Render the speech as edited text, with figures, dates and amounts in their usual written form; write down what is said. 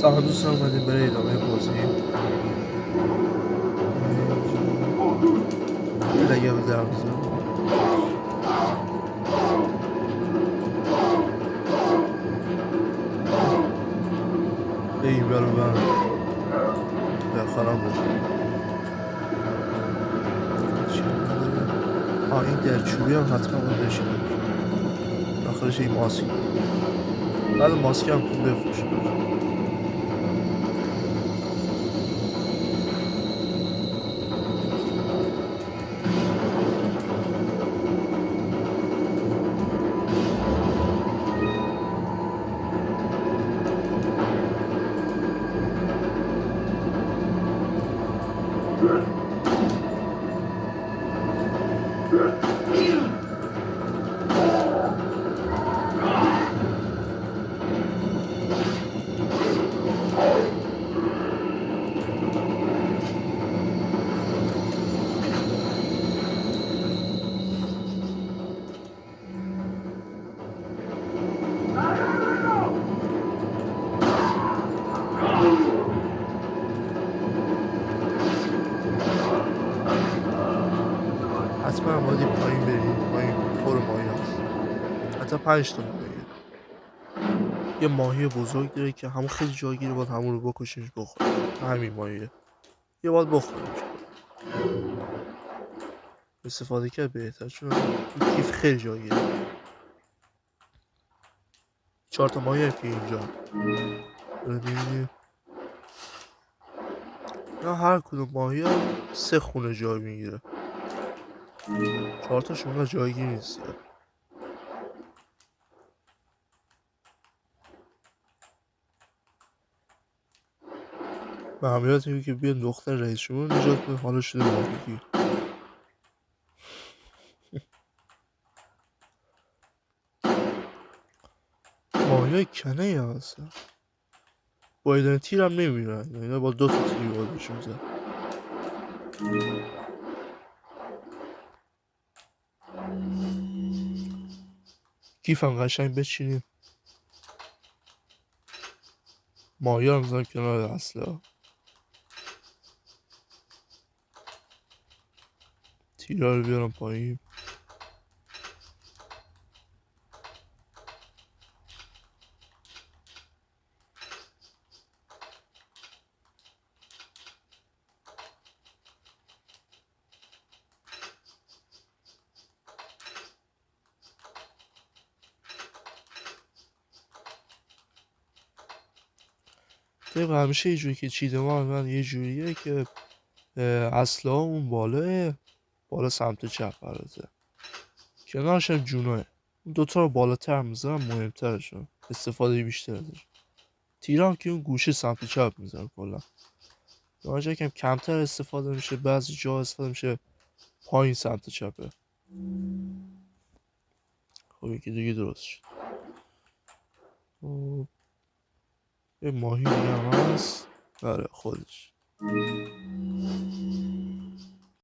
سلام دوستان، اومدیم برای ادامه بازی اینجا. یه لگه بزنم بزنم به این برو من داخلم بکنیم. هیچی هم نداره. این در چوبی هم حتما باید بشکنیم. داخلش این ماسک داره. بعد ماسک هم تو بفروشیم. حتما باید این پایین بریم. پایین پر ماهی هست. حتی 5 تا ماهیه. یه ماهی بزرگ داره که همون خیلی جاگیره، باید همون رو بکشیمش بخوریم. همین ماهیه یه باید بخوریمش. استفاده کرد بهتر، چون تو کیف خیلی جاگیره. 4 تا ماهی که اینجا ببینید، نه هر کدوم ماهی هم 3 خونه جای میگیره. 4 تاشون جایگیر نیست. معمولیت اینه که بیاد دختر رئیس جمهور نجات بده، حالا شده ماهیگیر. ماهی های کنه ای هم هستن. با ایدن تیر هم نمیرن، اینا با 2 تا تیر باید بشون زد. کیف هم قشنگ بچینیم. ماهی هم بزنم کنار اصلا. تیرها رو بیارم پایین. طبق همیشه یه جوری که چیدمان من یه جوریه که اصلا اون بالا سمت چپ برازه، کنارش هم جوناه. اون دوتا رو بالاتر میزنم، مهمترشون استفاده بیشتر داره. تیرام که اون گوشه سمت چپ میزنم کلا. جا که کمتر استفاده میشه، بعضی جا استفاده میشه پایین سمت چپه. خب این که دیگه درست شد. یه ماهی دیگه هم هست. بله خودش.